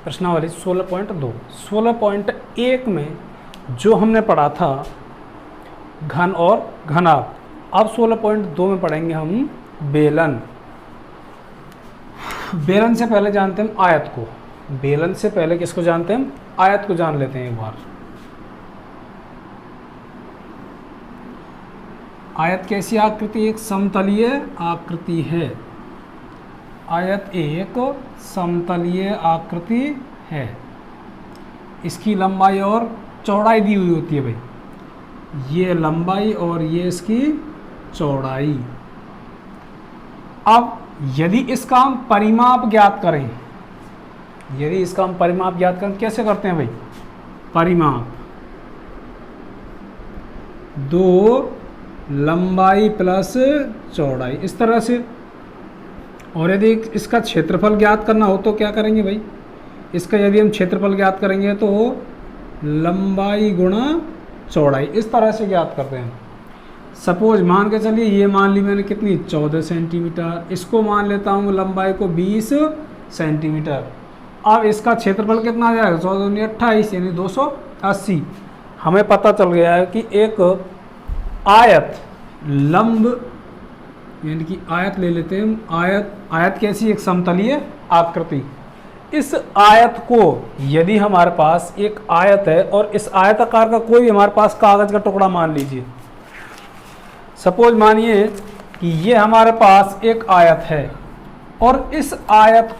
प्रश्नावली 16.2 16.1 में जो हमने पढ़ा था घन और घनाभ, अब 16.2 में पढ़ेंगे हम बेलन। बेलन से पहले जानते हैं आयत को। बेलन से पहले किसको जानते हैं? आयत को जान लेते हैं एक बार। आयत कैसी आकृति? एक समतलीय आकृति है। आयत एक समतलीय आकृति है। इसकी लंबाई और चौड़ाई दी हुई होती है भाई, ये लंबाई और ये इसकी चौड़ाई। अब यदि इसका हम परिमाप ज्ञात करें, यदि इसका हम परिमाप ज्ञात करें, कैसे करते हैं भाई? परिमाप, दो लंबाई प्लस चौड़ाई, इस तरह से। और यदि इसका क्षेत्रफल ज्ञात करना हो तो क्या करेंगे भाई? इसका यदि हम क्षेत्रफल ज्ञात करेंगे तो लंबाई गुणा चौड़ाई, इस तरह से ज्ञात करते हैं। सपोज मान के चलिए ये मान ली मैंने कितनी 14 सेंटीमीटर, इसको मान लेता हूँ लंबाई को 20 सेंटीमीटर। अब इसका क्षेत्रफल कितना आ जाएगा? 14 28 यानी 280। हमें पता चल गया है कि एक आयत लंब यानी कि आयत ले लेते हैं। आयत कैसी? एक समतलीय आकृति। इस आयत को यदि हमारे पास एक आयत है और इस आयताकार का कोई भी हमारे पास कागज का टुकड़ा मान लीजिए, सपोज मानिए कि ये हमारे पास एक आयत है और इस आयत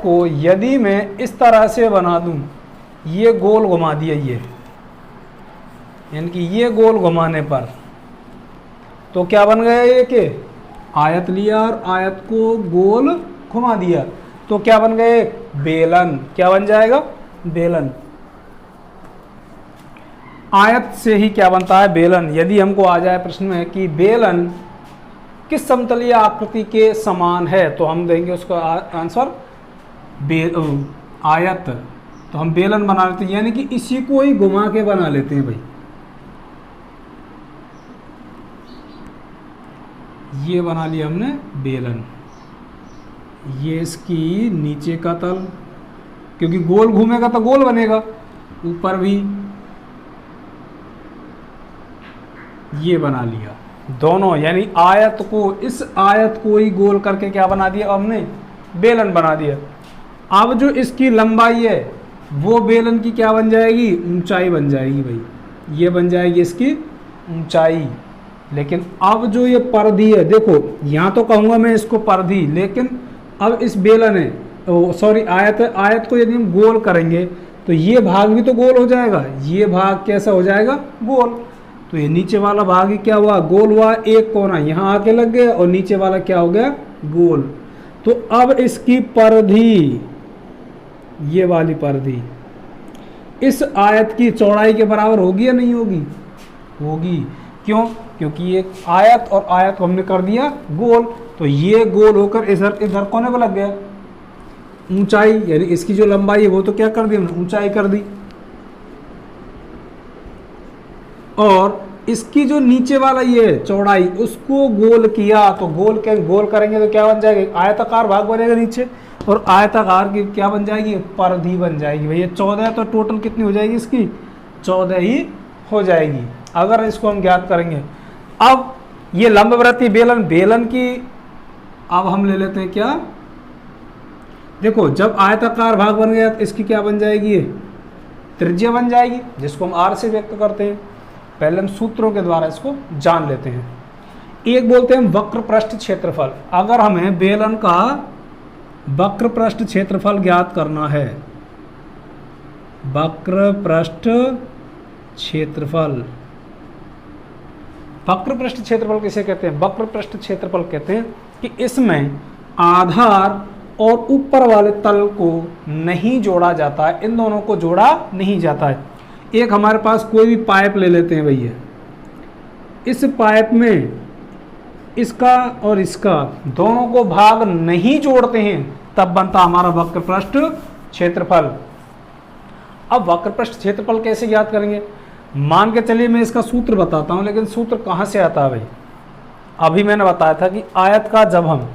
को यदि मैं इस तरह से बना दूं, ये गोल घुमा दिया, ये यानी कि ये गोल घुमाने पर तो क्या बन गया? ये के आयत लिया और आयत को गोल घुमा दिया तो क्या बन गए? बेलन। क्या बन जाएगा? बेलन। आयत से ही क्या बनता है? बेलन। यदि हमको आ जाए प्रश्न में कि बेलन किस समतलीय आकृति के समान है तो हम देंगे उसका आंसर आयत। तो हम बेलन बना लेते हैं, यानी कि इसी को ही घुमा के बना लेते हैं भाई। ये बना लिया हमने बेलन। ये इसकी नीचे का तल, क्योंकि गोल घूमेगा तो गोल बनेगा, ऊपर भी ये बना लिया दोनों, यानी आयत को, इस आयत को ही गोल करके क्या बना दिया? हमने बेलन बना दिया। अब जो इसकी लंबाई है वो बेलन की क्या बन जाएगी? ऊंचाई बन जाएगी भाई। ये बन जाएगी इसकी ऊंचाई। लेकिन अब जो ये परिधि है, देखो यहाँ तो कहूँगा मैं इसको परिधि, लेकिन अब इस बेलन है, सॉरी आयत है, आयत को यदि हम गोल करेंगे तो ये भाग भी तो गोल हो जाएगा। ये भाग कैसा हो जाएगा? गोल। तो ये नीचे वाला भाग ही क्या हुआ? गोल हुआ। एक कोना यहाँ आके लग गया और नीचे वाला क्या हो गया? गोल। तो अब इसकी परिधि, ये वाली परिधि इस आयत की चौड़ाई के बराबर होगी या नहीं होगी? होगी। क्यों? क्योंकि ये आयत और आयत को हमने कर दिया गोल, तो ये गोल होकर इधर कोने पर लग गया। ऊंचाई यानी इसकी जो लंबाई है वो तो क्या कर दी हमने? ऊंचाई कर दी। और इसकी जो नीचे वाला ये चौड़ाई, उसको गोल किया तो गोल करेंगे तो क्या बन जाएगा? आयताकार भाग बनेगा नीचे, और आयताकार की क्या बन जाएगी? परिधि बन जाएगी भैया। 14 तो टोटल कितनी हो जाएगी इसकी? 14 ही हो जाएगी अगर इसको हम ज्ञात करेंगे। अब ये लंबवृत्तीय बेलन की अब हम ले लेते हैं क्या? देखो जब आयताकार भाग बन गया तो इसकी क्या बन जाएगी? ये त्रिज्या बन जाएगी, जिसको हम आर से व्यक्त करते हैं। पहले हम सूत्रों के द्वारा इसको जान लेते हैं। एक बोलते हैं वक्र पृष्ठ क्षेत्रफल। अगर हमें बेलन का वक्र पृष्ठ क्षेत्रफल ज्ञात करना है, वक्र पृष्ठ क्षेत्रफल, वक्र पृष्ठ क्षेत्रफल किसे कहते हैं? वक्र पृष्ठ क्षेत्रफल कहते हैं कि इसमें आधार और ऊपर वाले तल को नहीं जोड़ा जाता है, इन दोनों को जोड़ा नहीं जाता है। एक हमारे पास कोई भी पाइप ले लेते हैं भैया, इस पाइप में इसका और इसका दोनों को भाग नहीं जोड़ते हैं, तब बनता हमारा वक्र पृष्ठ क्षेत्रफल। अब वक्र पृष्ठ क्षेत्रफल कैसे ज्ञात करेंगे? मान के चलिए मैं इसका सूत्र बताता हूं, लेकिन सूत्र कहां से आता है भाई? अभी मैंने बताया था कि आयत का जब हम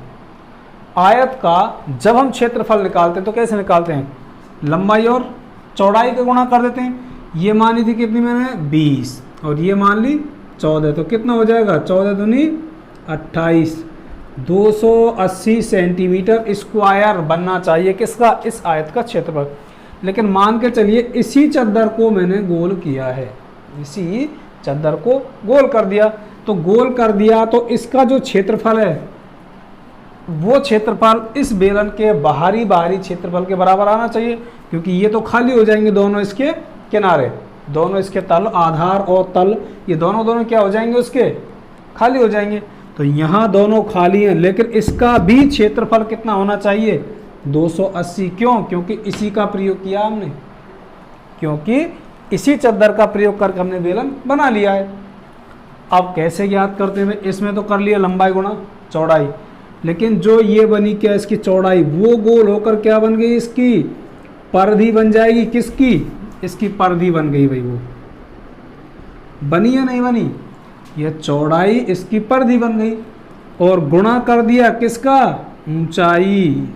आयत का जब हम क्षेत्रफल निकालते हैं तो कैसे निकालते हैं, लंबाई और चौड़ाई का गुणा कर देते हैं। ये मानी थी कितनी मैंने 20 और ये मान ली 14, तो कितना हो जाएगा 14 दूनी 28, 280 सेंटीमीटर स्क्वायर बनना चाहिए किसका, इस आयत का क्षेत्रफल। लेकिन मान के चलिए इसी चद्दर को मैंने गोल किया है, इसी चद्दर को गोल कर दिया, तो गोल कर दिया तो इसका जो क्षेत्रफल है वो क्षेत्रफल इस बेलन के बाहरी क्षेत्रफल के बराबर आना चाहिए, क्योंकि ये तो खाली हो जाएंगे दोनों इसके किनारे, दोनों इसके तल, आधार और तल, ये दोनों क्या हो जाएंगे, उसके खाली हो जाएंगे। तो यहाँ दोनों खाली हैं, लेकिन इसका भी क्षेत्रफल कितना होना चाहिए 280। क्यों, क्योंकि इसी का प्रयोग किया हमने, क्योंकि इसी चद्दर का प्रयोग करके हमने बेलन बना लिया है। अब कैसे ज्ञात करते हैं, इसमें तो कर लिया लंबाई गुणा चौड़ाई, लेकिन जो ये बनी क्या इसकी चौड़ाई, वो गोल होकर क्या बन गई, इसकी परिधि बन जाएगी, किसकी, इसकी परिधि बन गई भाई, वो बनी या नहीं बनी, यह चौड़ाई इसकी परिधि बन गई, और गुणा कर दिया किसका, ऊंचाई।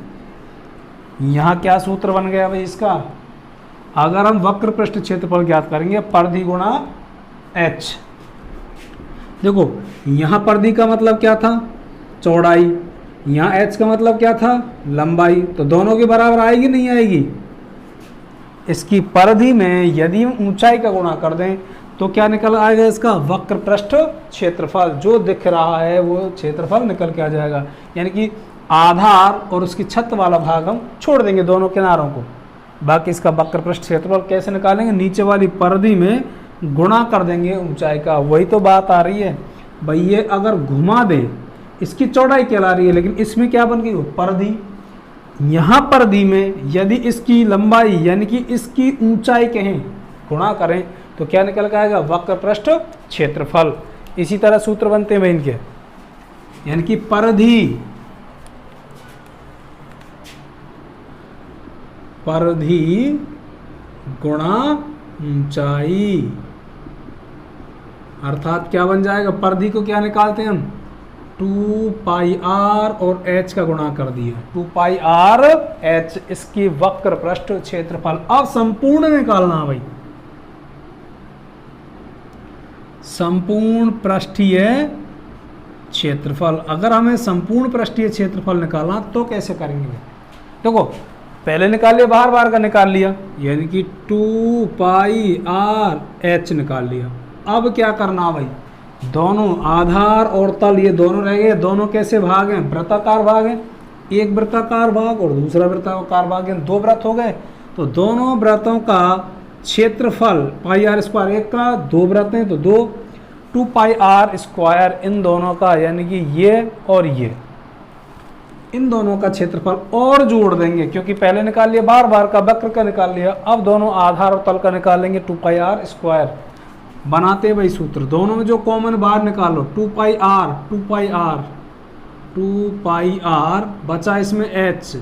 यहाँ क्या सूत्र बन गया भाई इसका, अगर हम वक्र पृष्ठ क्षेत्रफल ज्ञात करेंगे परिधि गुणा h। देखो यहाँ परिधि का मतलब क्या था, चौड़ाई, यहाँ h का मतलब क्या था, लंबाई, तो दोनों के बराबर आएगी नहीं आएगी। इसकी परिधि में यदि हम ऊंचाई का गुणा कर दें तो क्या निकल आएगा, इसका वक्र पृष्ठ क्षेत्रफल जो दिख रहा है वो क्षेत्रफल निकल के आ जाएगा। यानी कि आधार और उसकी छत वाला भाग हम छोड़ देंगे दोनों किनारों को, बाकी इसका वक्र पृष्ठ क्षेत्रफल कैसे निकालेंगे, नीचे वाली परिधि में गुणा कर देंगे ऊंचाई का। वही तो बात आ रही है भाई, ये अगर घुमा दे इसकी चौड़ाई कहला रही है, लेकिन इसमें क्या बन गई वो परिधि। यहाँ परिधि में यदि इसकी लंबाई यानी कि इसकी ऊंचाई कहें गुणा करें तो क्या निकल के आएगा, वक्र पृष्ठ क्षेत्रफल। इसी तरह सूत्र बनते हैं इनके, यानी कि परिधि गुणा ऊंचाई, अर्थात क्या बन जाएगा, परिधि को क्या निकालते हैं हम 2 पाई r और h का गुणा कर दिया, 2 पाई r h, इसकी वक्र पृष्ठ क्षेत्रफल। अब संपूर्ण निकालना भाई, संपूर्ण पृष्ठीय क्षेत्रफल। अगर हमें संपूर्ण पृष्ठीय क्षेत्रफल निकालना तो कैसे करेंगे, देखो पहले निकाल लिया, बार का निकाल लिया, यानी कि 2 पाई r h निकाल लिया। अब क्या करना भाई, दोनों आधार और तल ये दोनों रह गए, दोनों कैसे भाग हैं, वृत्ताकार भाग हैं, एक वृत्ताकार भाग और दूसरा वृत्ताकार भाग हैं, 2 वृत्त हो गए। तो दोनों वृत्तों का क्षेत्रफल पाई आर स्क्वायर, एक का 2 वृत्त हैं तो 2 पाई आर स्क्वायर इन दोनों का, यानी कि ये और ये, इन दोनों का क्षेत्रफल और जोड़ देंगे, क्योंकि पहले निकाल लिया बार का, वक्र का निकाल लिया, अब दोनों आधार और तल का निकाल लेंगे 2 पाई आर स्क्वायर। बनाते भाई सूत्र, दोनों में जो कॉमन बाहर निकालो, 2 पाई आर बचा, इसमें h,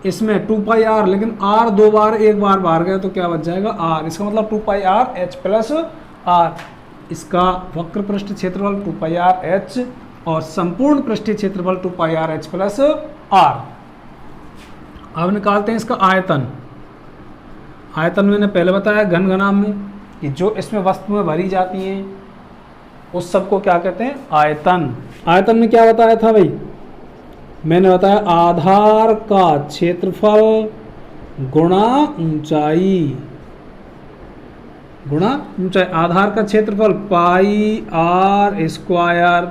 इसमें 2 पाई आर, लेकिन r 2 बार एक बार बाहर गया तो क्या बच जाएगा r, इसका मतलब 2 पाई आर h प्लस r। इसका वक्र पृष्ठ क्षेत्रफल 2 पाई आर h और संपूर्ण पृष्ठीय क्षेत्रफल 2 पाई आर h प्लस r। अब निकालते हैं इसका आयतन। आयतन मैंने पहले बताया घनघनाम में कि जो इसमें वस्तुएं भरी जाती हैं उस सब को क्या कहते हैं, आयतन। आयतन में क्या बताया था भाई, मैंने बताया आधार का क्षेत्रफल गुणा ऊंचाई, आधार का क्षेत्रफल पाई आर स्क्वायर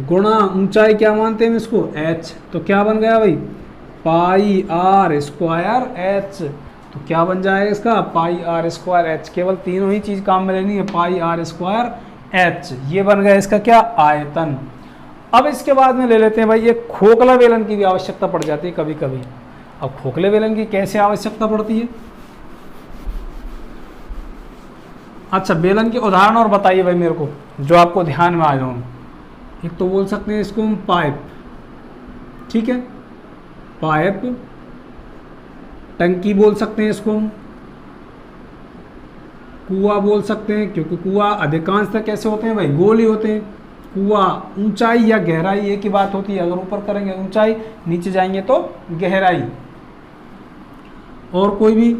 गुणा ऊंचाई क्या मानते हैं इसको, h। तो क्या बन गया भाई, पाई आर स्क्वायर h। तो क्या बन जाएगा इसका, पाई आर स्क्वायर h। केवल तीनों ही चीज काम में लेनी है, पाई आर स्क्वायर h, ये बन गया इसका क्या, आयतन। अब इसके बाद में ले लेते हैं भाई, ये खोखला बेलन की भी आवश्यकता पड़ जाती है कभी कभी। अब खोखले बेलन की कैसे आवश्यकता पड़ती है, अच्छा बेलन के उदाहरण और बताइए भाई मेरे को, जो आपको ध्यान में आ जाओ। एक तो बोल सकते हैं इसको हम पाइप, ठीक है, पाइप, टंकी बोल सकते हैं इसको हम, कुआं बोल सकते हैं, क्योंकि कुआं अधिकांशतः कैसे होते हैं भाई, गोल ही होते हैं, कुआं, ऊंचाई या गहराई एक ही बात होती है। अगर ऊपर करेंगे ऊंचाई, नीचे जाएंगे तो गहराई। और कोई भी,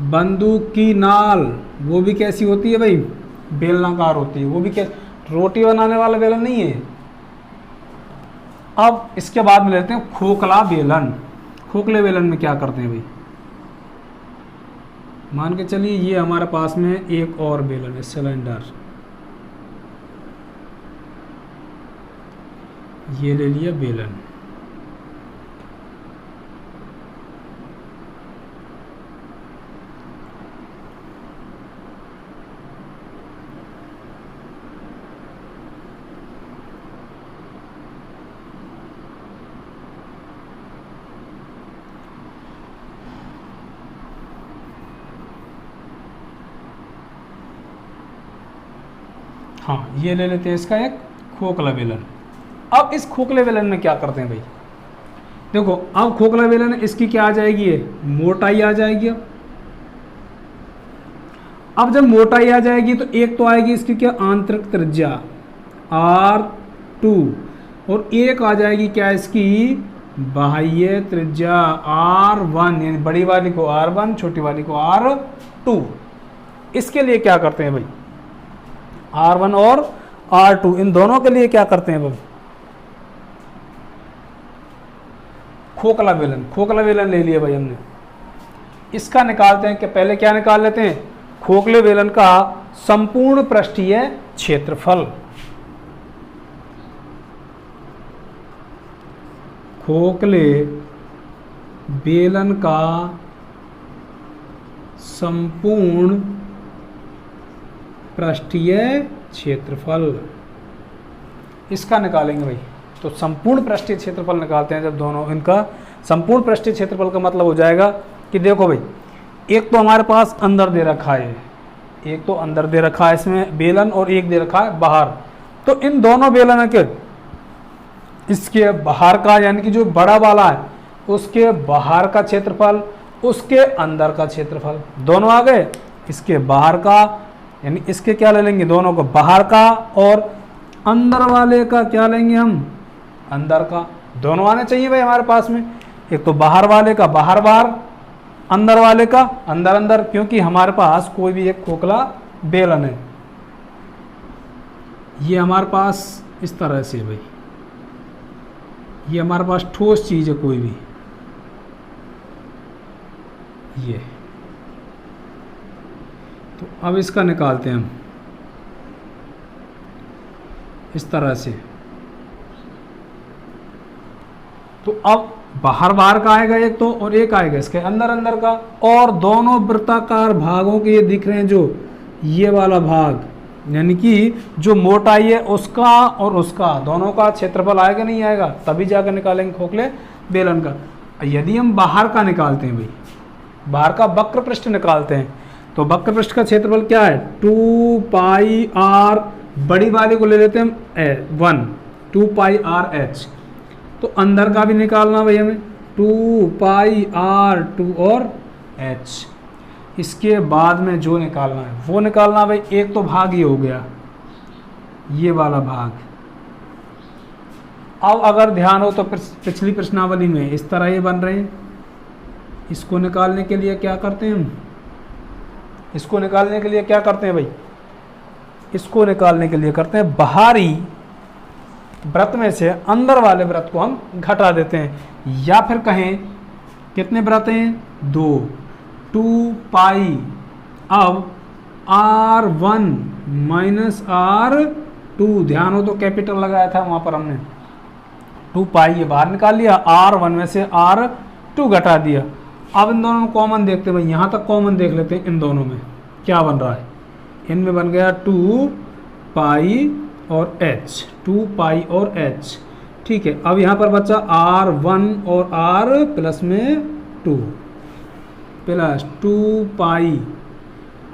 बंदूक की नाल, वो भी कैसी होती है भाई, बेलनाकार होती है। वो भी कैसे, रोटी बनाने वाला बेलन नहीं है। अब इसके बाद में लेते हैं खोखला बेलन। खोखले बेलन में क्या करते हैं भाई, मान के चलिए ये हमारे पास में एक और बेलन है, सिलेंडर, ये ले लिया बेलन। हाँ, ये ले लेते हैं इसका एक खोखला बेलन। अब इस खोखले बेलन में क्या करते हैं भाई, देखो अब खोखला बेलन है, इसकी क्या आ जाएगी, ये मोटाई आ जाएगी। अब जब मोटाई आ जाएगी तो एक तो आएगी इसकी क्या, आंतरिक त्रिज्या R2, और एक आ जाएगी क्या इसकी बाह्य त्रिज्या R1, यानी बड़ी वाली को R1, छोटी वाली को R2। इसके लिए क्या करते हैं भाई, R1 और R2 इन दोनों के लिए क्या करते हैं भाई, खोखला बेलन। खोखला बेलन ले लिया भाई हमने, इसका निकालते हैं कि पहले क्या निकाल लेते हैं, खोखले बेलन का संपूर्ण पृष्ठीय क्षेत्रफल। खोखले बेलन का संपूर्ण पृष्ठीय क्षेत्रफल, इसका निकालेंगे भाई। तो संपूर्ण पृष्ठीय क्षेत्रफल निकालते हैं जब दोनों, इनका संपूर्ण पृष्ठीय क्षेत्रफल का मतलब हो जाएगा कि देखो भाई, एक तो हमारे पास अंदर दे रखा है, एक तो अंदर दे रखा है इसमें बेलन, और एक दे रखा है बाहर। तो इन दोनों बेलन के इसके बाहर का, यानी कि जो बड़ा वाला है उसके बाहर का क्षेत्रफल, उसके अंदर का क्षेत्रफल, दोनों आ गए। इसके बाहर का यानी इसके क्या ले लेंगे, दोनों को बाहर का, और अंदर वाले का क्या लेंगे हम, अंदर का। दोनों आने चाहिए भाई हमारे पास में, एक तो बाहर वाले का बाहर बाहर, अंदर वाले का अंदर अंदर, क्योंकि हमारे पास कोई भी एक खोखला बेलन है। ये हमारे पास इस तरह से भाई, ये हमारे पास ठोस चीज है कोई भी, ये तो अब इसका निकालते हैं हम इस तरह से। तो अब बाहर बाहर का आएगा एक तो, और एक आएगा इसके अंदर अंदर का, और दोनों वृत्ताकार भागों के ये दिख रहे हैं, जो ये वाला भाग, यानी कि जो मोटाई है उसका और उसका, दोनों का क्षेत्रफल आएगा नहीं आएगा, तभी जाकर निकालेंगे खोखले बेलन का। यदि हम बाहर का निकालते हैं भाई, बाहर का वक्र पृष्ठ निकालते हैं, तो वक्र पृष्ठ का क्षेत्रफल क्या है, 2 पाई r, बड़ी वाले को ले लेते हैं 1, 2 पाई r h। तो अंदर का भी निकालना भाई हमें, 2 पाई r2 और h। इसके बाद में जो निकालना है वो निकालना भाई। एक तो भाग ये हो गया, ये वाला भाग। अब अगर ध्यान हो तो पिछली प्रश्नावली में इस तरह ये बन रहे हैं। इसको निकालने के लिए क्या करते हैं हम, इसको निकालने के लिए क्या करते हैं भाई, इसको निकालने के लिए करते हैं बाहरी वृत्त में से अंदर वाले वृत्त को हम घटा देते हैं, या फिर कहें कितने वृत्त हैं, 2 पाई। अब R1 माइनस R2, ध्यान हो तो कैपिटल लगाया था वहां पर हमने, 2 पाई ये बाहर निकाल लिया, R1 में से R2 घटा दिया। अब इन दोनों में कॉमन देखते हैं भाई, यहाँ तक कॉमन देख लेते हैं। इन दोनों में क्या बन रहा है, इनमें बन गया 2 पाई और h, 2 पाई और h। ठीक है, अब यहाँ पर बचा R1 और R प्लस में 2 प्लस 2 पाई।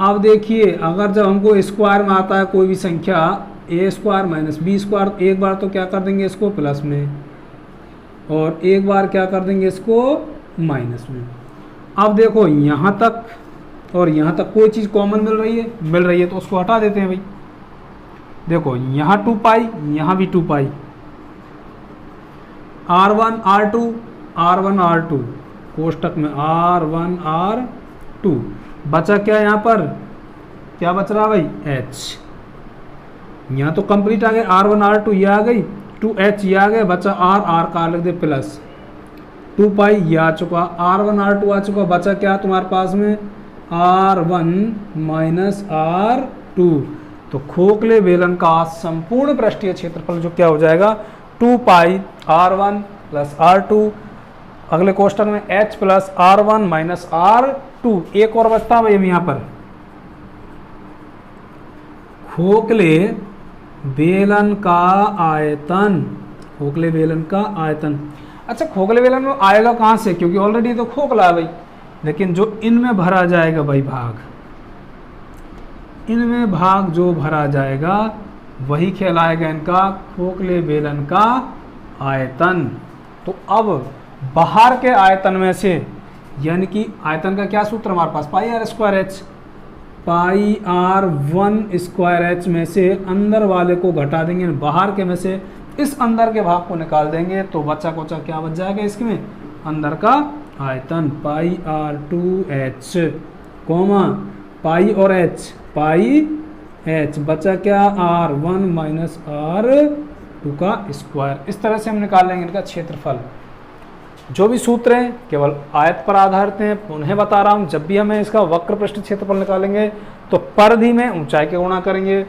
अब देखिए, अगर जब हमको स्क्वायर में आता है कोई भी संख्या, a square minus b square, एक बार तो क्या कर देंगे इसको प्लस में, और एक बार क्या कर देंगे इसको माइनस में। अब देखो यहाँ तक और यहाँ तक कोई चीज़ कॉमन मिल रही है तो उसको हटा देते हैं भाई। देखो यहाँ 2 पाई, यहाँ भी 2 पाई, R1 R2 R1 R2 कोष्टक में R1 R2, बचा क्या यहाँ पर, क्या बच रहा भाई, H। यहाँ तो कंप्लीट आ गए, R1 R2 ये आ गई, 2H ये आ गया, बचा R का लिख दे प्लस 2 पाई ये आ चुका, R1 R2 आ चुका, बचा क्या तुम्हारे पास में R1 माइनस R2। तो खोखले बेलन का संपूर्ण पृष्ठीय क्षेत्रफल जो क्या हो जाएगा 2 पाई R1 प्लस R2, अगले कोष्टक में H plus R1 minus R2। एक और बचता है भाई यहाँ पर, खोखले बेलन का आयतन, खोखले बेलन का आयतन। अच्छा खोखले बेलन में आएगा कहाँ से, क्योंकि ऑलरेडी तो खोखला है भाई, लेकिन जो इनमें भरा जाएगा भाई भाग, इनमें भाग जो भरा जाएगा वही कहलाएगा इनका खोखले बेलन का आयतन। तो अब बाहर के आयतन में से, यानी कि आयतन का क्या सूत्र हमारे पास, pi R square H, pi R 1 square H में से अंदर वाले को घटा देंगे, बाहर के में से इस अंदर के भाग को निकाल देंगे, तो बचा कोचा क्या बच जाएगा इसमें, अंदर का आयतन पाई आर 2 एच कोमा पाई और एच, पाई एच, बचा क्या R1 माइनस R2 का स्क्वायर। इस तरह से हम निकाल लेंगे इनका क्षेत्रफल। जो भी सूत्र हैं केवल आयत पर आधारित हैं, उन्हें बता रहा हूँ। जब भी हमें इसका वक्र पृष्ठ क्षेत्रफल निकालेंगे तो परिधि में ऊंचाई के गुणा करेंगे,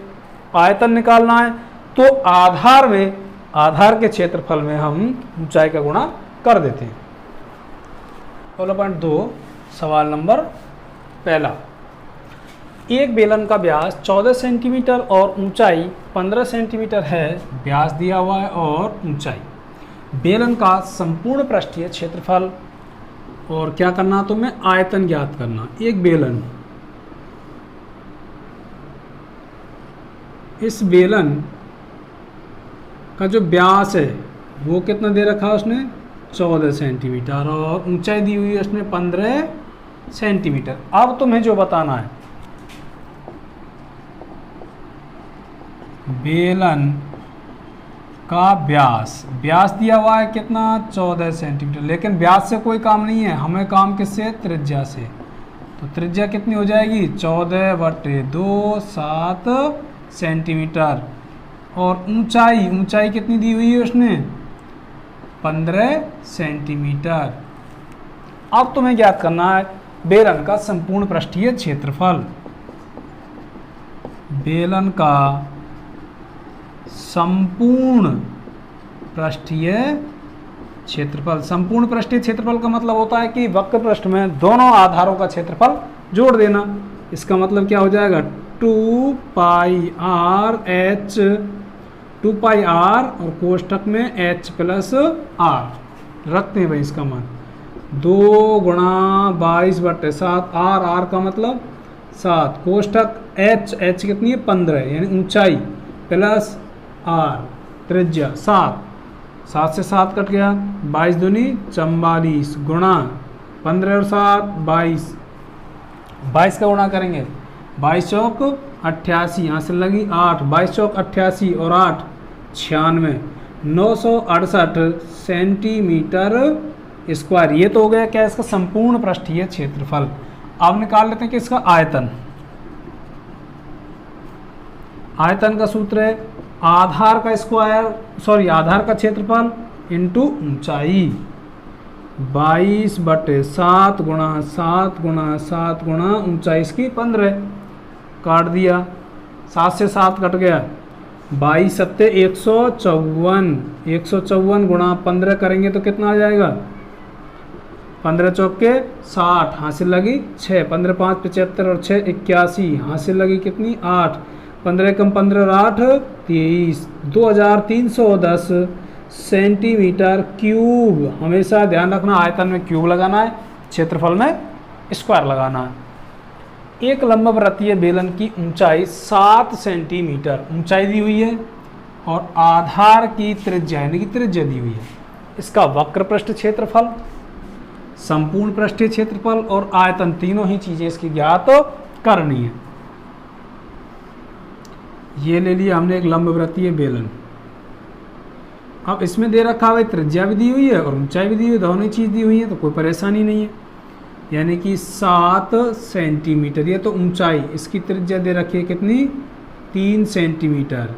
आयतन निकालना है तो आधार में, आधार के क्षेत्रफल में हम ऊंचाई का गुणा कर देते हैं। 16.2 सवाल नंबर पहला, एक बेलन का व्यास 14 सेंटीमीटर और ऊंचाई 15 सेंटीमीटर है, व्यास दिया हुआ है और ऊंचाई। बेलन का संपूर्ण पृष्ठीय क्षेत्रफल और क्या करना तो मैं आयतन ज्ञात करना। एक बेलन, इस बेलन का जो व्यास है वो कितना दे रखा है उसने 14 सेंटीमीटर और ऊंचाई दी हुई है उसने 15 सेंटीमीटर। अब तुम्हें जो बताना है, बेलन का व्यास, व्यास दिया हुआ है कितना 14 सेंटीमीटर, लेकिन व्यास से कोई काम नहीं है, हमें काम किससे, त्रिज्या से। तो त्रिज्या कितनी हो जाएगी 14/2 7 सेंटीमीटर और ऊंचाई, ऊंचाई कितनी दी हुई है उसने 15 सेंटीमीटर। अब तुम्हें ज्ञात करना है बेलन का संपूर्ण पृष्ठीय क्षेत्रफल। बेलन का संपूर्ण पृष्ठीय क्षेत्रफल, संपूर्ण पृष्ठीय क्षेत्रफल का मतलब होता है कि वक्र पृष्ठ में दोनों आधारों का क्षेत्रफल जोड़ देना। इसका मतलब क्या हो जाएगा 2 पाई आर एच, 2 पाई आर और कोष्टक में एच प्लस आर रखते हैं भाई, इसका मान 2 गुणा 22/7, आर का मतलब 7, कोष्टक एच, एच कितनी है 15 यानी ऊंचाई प्लस आर त्रिज्या 7, 7 से 7 कट गया, 22 दूनी 44 गुणा 15 और 7 22, 22 का गुणा करेंगे 22 चौक 88, यहाँ से लगी 8, 22 चौक 88 और 8 96, 968 सेंटीमीटर स्क्वायर। ये तो हो गया क्या इसका संपूर्ण पृष्ठीय क्षेत्रफल। अब निकाल लेते हैं कि इसका आयतन। आयतन का सूत्र है आधार का स्क्वायर, सॉरी आधार का क्षेत्रफल इंटू ऊंचाई, 22/7 गुणा 7 गुणा 7 गुणा ऊंचाई इसकी 15, काट दिया 7 से 7 कट गया, 22 7 154, 154 गुणा 15 करेंगे तो कितना आ जाएगा 15 चौक के 60, हासिल लगी 6, 15 5 75 और 6 81, हासिल लगी कितनी 8, 15 कम 15 और 8 23, 2310 सेंटीमीटर क्यूब। हमेशा ध्यान रखना आयतन में क्यूब लगाना है, क्षेत्रफल में स्क्वायर लगाना है। एक लंबवृत्तीय बेलन की ऊंचाई 7 सेंटीमीटर ऊंचाई दी हुई है और आधार की त्रिज्या यानी कि त्रिज्या दी हुई है। इसका वक्र पृष्ठ क्षेत्रफल, संपूर्ण पृष्ठीय क्षेत्रफल और आयतन, तीनों ही चीजें इसकी ज्ञात करनी है। ये ले लिया हमने एक लंबवृत्तीय बेलन। अब इसमें दे रखा है त्रिज्या भी दी हुई है और ऊंचाई भी दी हुई है, दोनों ही चीज़ दी हुई है, तो कोई परेशानी नहीं है। यानी कि 7 सेंटीमीटर, ये तो ऊंचाई, इसकी त्रिज्या दे रखी है कितनी, 3 सेंटीमीटर।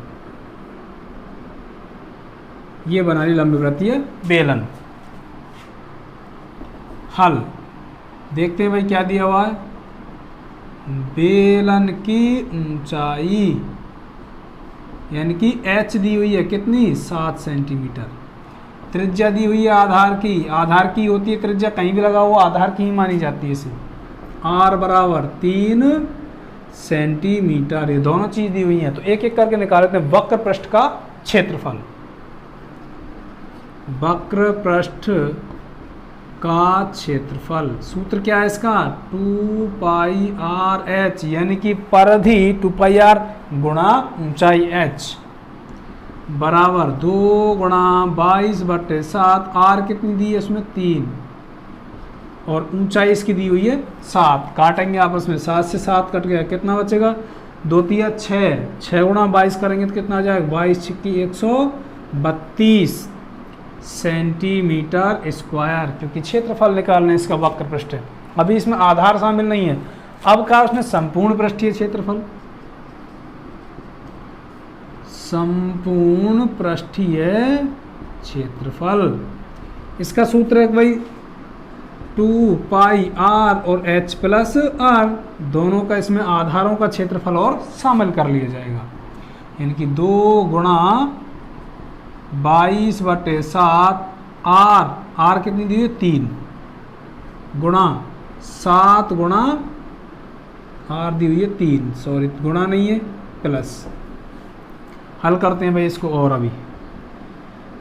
ये बना ली लंबवृत्तीय बेलन। हल देखते हैं भाई क्या दिया हुआ है। बेलन की ऊंचाई यानी कि h दी हुई है कितनी, 7 सेंटीमीटर। त्रिज्या दी हुई है आधार की, आधार की होती है त्रिज्या, कहीं भी लगा हुआ आधार की ही मानी जाती है इसे। r बराबर 3 सेंटीमीटर, ये दोनों चीज दी हुई हैं। तो एक एक करके निकाल लेते हैं। वक्र पृष्ठ का क्षेत्रफल, वक्र पृष्ठ का क्षेत्रफल सूत्र क्या है इसका, 2πr/h, यानी कि परिधि 2πr गुणा ऊंचाई h बराबर 2 गुणा 22/7। r कितनी दी है इसमें, 3, और ऊंचाई इसकी दी हुई है 7। काटेंगे आपस में, 7 से 7 कट गया, कितना बचेगा, 2 तिया 6, 6 गुणा 22 करेंगे तो कितना आ जाएगा, 22 छिक्की 132 सेंटीमीटर स्क्वायर, क्योंकि क्षेत्रफल निकालने इसका वक्र पृष्ठ है। अभी इसमें आधार शामिल नहीं है। अब कहा उसने संपूर्ण पृष्ठीय क्षेत्रफल, संपूर्ण पृष्ठीय क्षेत्रफल, इसका सूत्र है भाई 2πr और h प्लस r, दोनों का इसमें आधारों का क्षेत्रफल और शामिल कर लिया जाएगा। यानी कि 2 गुणा 22/7 r कितनी दी है, 3 गुणा 7 गुणा r दी हुई है 3, सॉरी गुणा नहीं है प्लस। हल करते हैं भाई इसको, और अभी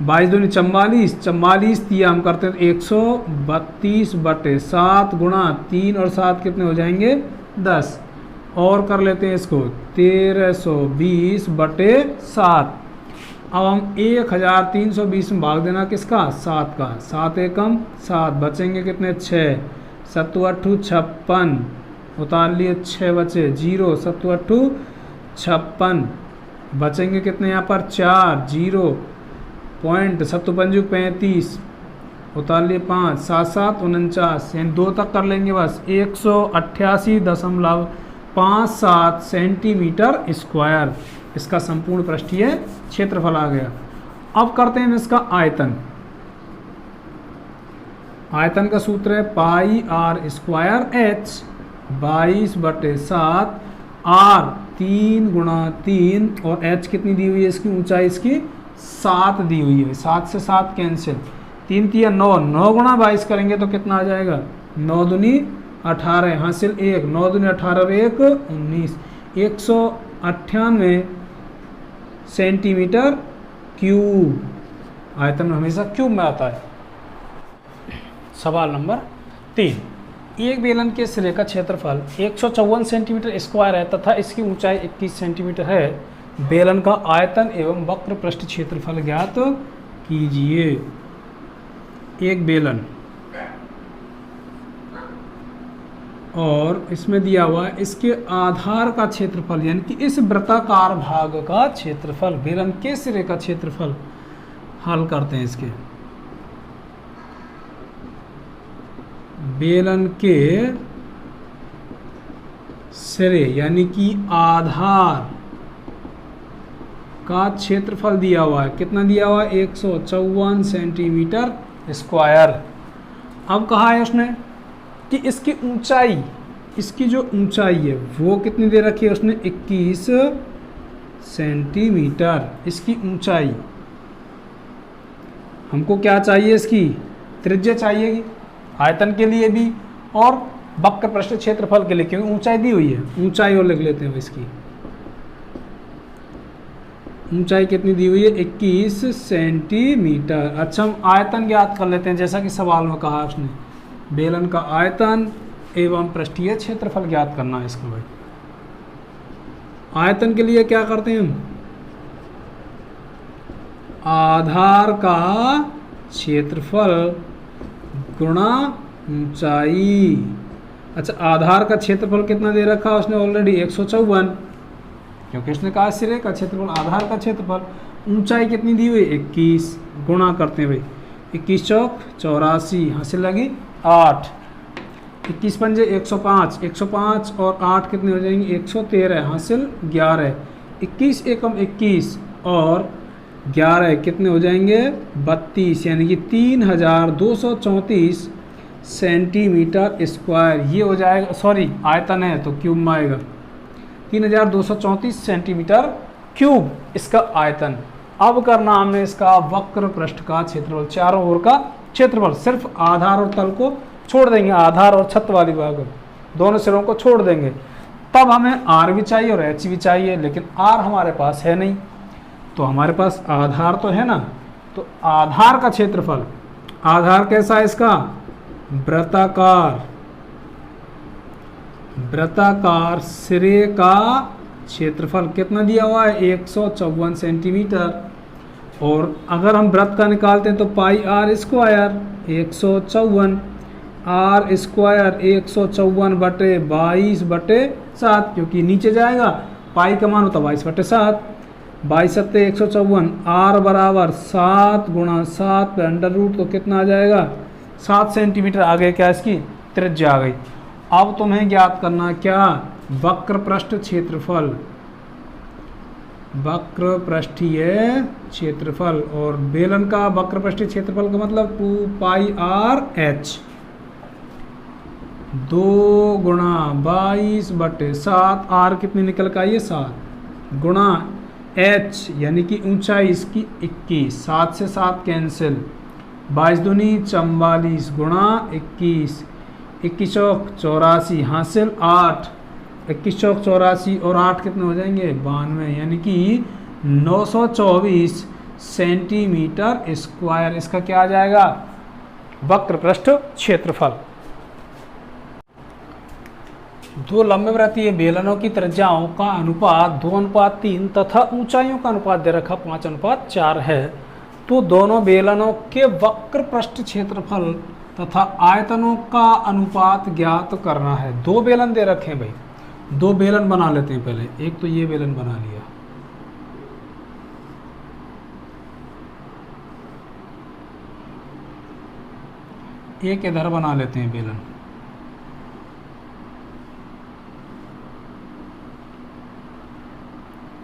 22 दूनी 44, 44 दिया हम करते हैं 132/7 गुणा 3 और 7 कितने हो जाएंगे, 10, और कर लेते हैं इसको 1320/7। अब हम 1320 में भाग देना किसका, 7 का, 7 एकम 7, बचेंगे कितने 6, 7 8 56, उतार लिए 6 बचे 0, 7 8 56, बचेंगे कितने यहाँ पर 4, 0 पॉइंट, 7 5 35, उतार लिए 5, 7 7 49, यानी 2 तक कर लेंगे बस, 188.57 सेंटीमीटर स्क्वायर इसका संपूर्ण पृष्ठीय क्षेत्रफल आ गया। अब करते हैं इसका आयतन। आयतन का सूत्र है πr² h 22/7 r 3 गुणा 3, और h कितनी दी हुई है इसकी, ऊंचाई इसकी 7 दी हुई है, 7 से 7 कैंसिल, 3 तिया 9, 9 गुणा 22 करेंगे तो कितना आ जाएगा, 9 दूनी 18 हासिल 1, 9 दूनी 18 और 1 19, 198 सेंटीमीटर क्यूब। आयतन हमेशा क्यूब में आता है। सवाल नंबर 3, एक बेलन के सिरे का क्षेत्रफल 154 सेंटीमीटर स्क्वायर है तथा इसकी ऊंचाई 21 सेंटीमीटर है। बेलन का आयतन एवं वक्र पृष्ठ क्षेत्रफल ज्ञात कीजिए। एक बेलन और इसमें दिया हुआ है इसके आधार का क्षेत्रफल, यानी कि इस वृत्ताकार भाग का क्षेत्रफल, बेलन के सिरे का क्षेत्रफल। हल करते हैं इसके। बेलन के सिरे यानी कि आधार का क्षेत्रफल दिया हुआ है, कितना दिया हुआ है, 154 सेंटीमीटर स्क्वायर। अब कहा है उसने कि इसकी ऊंचाई, इसकी जो ऊंचाई है वो कितनी दे रखी है उसने, 21 सेंटीमीटर इसकी ऊंचाई। हमको क्या चाहिए, इसकी त्रिज्या चाहिए आयतन के लिए भी और वक्र पृष्ठ क्षेत्रफल के लिए, क्योंकि ऊंचाई दी हुई है। ऊंचाई और लिख लेते हैं इसकी, ऊंचाई कितनी दी हुई है, 21 सेंटीमीटर। अच्छा, हम आयतन ज्ञात कर लेते हैं, जैसा कि सवाल में कहा उसने, बेलन का आयतन एवं पृष्ठीय क्षेत्रफल ज्ञात करना है इसको भाई। आयतन के लिए क्या करते हैं हम, आधार का क्षेत्रफल गुणा ऊंचाई। अच्छा, आधार का क्षेत्रफल कितना दे रखा है उसने ऑलरेडी, 154, क्योंकि इसने कहा सिरे का क्षेत्रफल आधार का क्षेत्रफल। ऊंचाई कितनी दी हुई 21, गुणा करते हैं भाई 21 चौक 84, हासिल लगी 8, 21 पंजे 105, 105 और 8 कितने हो जाएंगे 113, हासिल 11, 21 एकम 21 और 11 कितने हो जाएंगे 32, यानी कि 3234 सेंटीमीटर स्क्वायर। ये हो जाएगा, सॉरी आयतन है तो क्यूब में आएगा, 3234 सेंटीमीटर क्यूब इसका आयतन। अब करना हमने इसका वक्र पृष्ठ का क्षेत्रफल, चारों ओर का क्षेत्रफल। सिर्फ आधार और तल को छोड़ देंगे, आधार और छत वाली भाग दोनों सिरों को छोड़ देंगे। तब हमें आर भी चाहिए और एच भी चाहिए, लेकिन आर हमारे पास है नहीं, तो हमारे पास आधार तो है ना। तो आधार का क्षेत्रफल, आधार कैसा है इसका वृत्ताकार, वृत्ताकार सिरे का क्षेत्रफल कितना दिया हुआ है 154 सेंटीमीटर। और अगर हम वृत्त का निकालते हैं तो पाई आर स्क्वायर 154, आर स्क्वायर 154/22/7, क्योंकि नीचे जाएगा पाई का मान होता 22/7, 22×7 आर बराबर 7 × 7 √, तो कितना आ जाएगा 7 सेंटीमीटर। आगे क्या इसकी त्रिज्या आ गई। अब तुम्हें ज्ञात करना क्या वक्र पृष्ठ क्षेत्रफल, वक्र पृष्ठीय क्षेत्रफल। और बेलन का वक्र पृष्ठीय क्षेत्रफल का मतलब 2πr/h, 2 × 22/7, आर कितनी निकल का ये 7 गुणा h यानी कि ऊंचाई इसकी 21, 7 से 7 कैंसिल, 22 दूनी 44 गुणा 21, 21 चौक 84, हासिल 8, 21 चौक 84 और 8 कितने हो जाएंगे 92, यानी कि 924 सेंटीमीटर स्क्वायर इसका क्या आ जाएगा वक्र पृष्ठ क्षेत्रफल। दो लंबवृत्तीय बेलनों की त्रिज्याओं का अनुपात 2:3 तथा ऊंचाइयों का अनुपात दे रखा 5:4 है। तो दोनों बेलनों के वक्र पृष्ठ क्षेत्रफल तथा आयतनों का अनुपात ज्ञात करना है। दो बेलन दे रखे हैं भाई, दो बेलन बना लेते हैं पहले। एक तो ये बेलन बना लिया, एक इधर बना लेते हैं बेलन।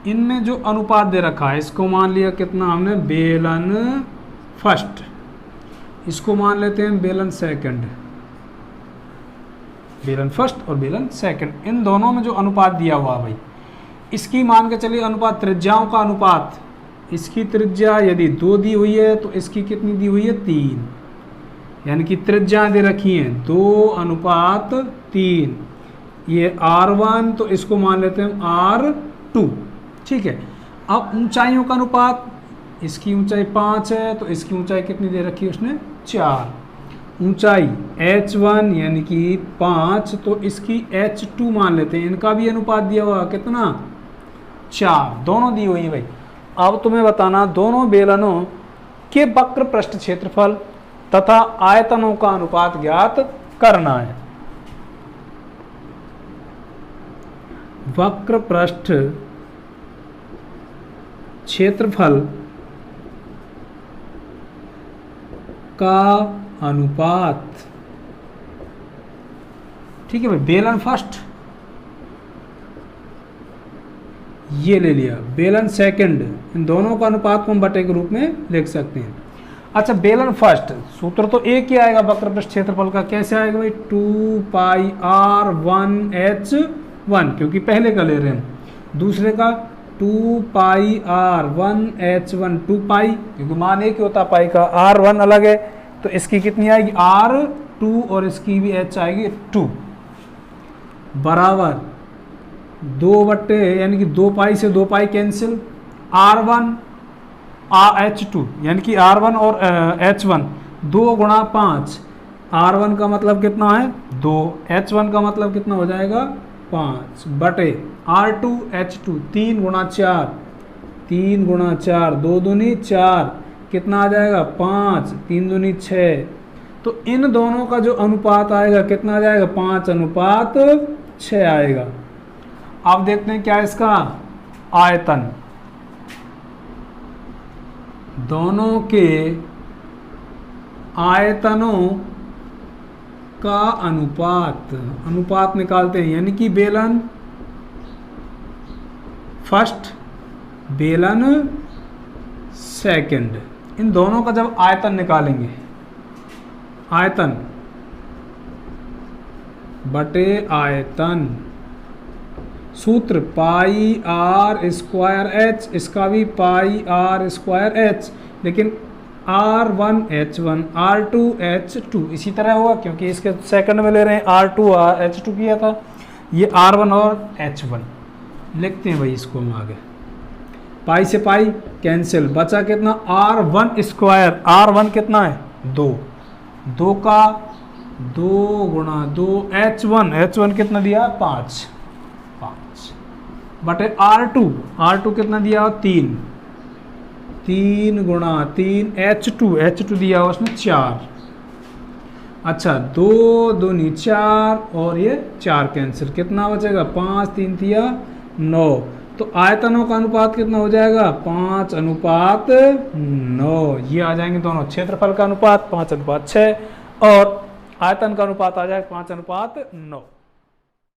इनमें जो अनुपात दे रखा है इसको मान लिया कितना हमने बेलन फर्स्ट, इसको मान लेते हैं बेलन सेकंड, बेलन फर्स्ट और बेलन सेकंड। इन दोनों में जो अनुपात दिया हुआ भाई इसकी मान के चलिए अनुपात, त्रिज्याओं का अनुपात। इसकी त्रिज्या यदि 2 दी हुई है तो इसकी कितनी दी हुई है 3, यानी कि त्रिज्या दे रखी है 2:3। ये R1 तो इसको मान लेते हैं R2, ठीक है। अब ऊंचाइयों का अनुपात, इसकी ऊंचाई 5 है तो इसकी ऊंचाई कितनी दे रखी है उसने 4। ऊंचाई H1 यानी कि 5 तो इसकी H2 मान लेते हैं। इनका भी अनुपात दिया हुआ कितना 4, दोनों दी हुई है भाई। अब तुम्हें बताना दोनों बेलनों के वक्र पृष्ठ क्षेत्रफल तथा आयतनों का अनुपात ज्ञात करना है। वक्र पृष्ठ क्षेत्रफल का अनुपात, ठीक है भाई। बेलन फर्स्ट ये ले लिया, बेलन सेकंड, इन दोनों का अनुपात को हम बटे के रूप में लिख सकते हैं। अच्छा, बेलन फर्स्ट सूत्र तो एक ही आएगा वक्र पृष्ठ क्षेत्रफल का। कैसे आएगा भाई 2πr1h1, क्योंकि पहले का ले रहे हैं। दूसरे का 2πr1h1, 2π क्योंकि मान एक ही होता पाई का, r1 अलग है तो इसकी कितनी आएगी r2 और इसकी भी h आएगी 2 बराबर 2 बट्टे, यानी कि 2π से 2π कैंसिल, r1 h2 यानी कि r1 और h1 2 × 5, r1 का मतलब कितना है 2, h1 का मतलब कितना हो जाएगा 5 बटे r2 h2 3 × 4, 3 × 4, 2 दूनी 4, कितना आ जाएगा 5, 3 दूनी 6। तो इन दोनों का जो अनुपात आएगा कितना आ जाएगा 5:6 आएगा। अब देखते हैं क्या इसका आयतन, दोनों के आयतनों का अनुपात निकालते हैं, यानी कि बेलन फर्स्ट, बेलन सेकंड, इन दोनों का जब आयतन निकालेंगे, आयतन बटे आयतन, सूत्र पाई आर स्क्वायर एच, इसका भी पाई आर स्क्वायर एच, लेकिन R1 H1 R2 H2 इसी तरह होगा, क्योंकि इसके सेकंड में ले रहे हैं, R2 H2 किया था, ये R1 और H1 लिखते हैं भाई इसको हम आगे। पाई से पाई कैंसिल, बचा कितना R1 स्क्वायर, R1 कितना है 2, 2 का 2 गुणा 2, H1 कितना दिया 5 बटे R2 कितना दिया 3 गुणा 3, H2 दिया उसमें 4, अच्छा 2 दूनी 4 और ये 4 कैंसिल, कितना बचेगा 5 3 दिया 9, तो आयतनों का अनुपात कितना हो जाएगा 5:9, ये आ जाएंगे दोनों, क्षेत्रफल का अनुपात 5:6 और आयतन का अनुपात आ जाएगा 5:9।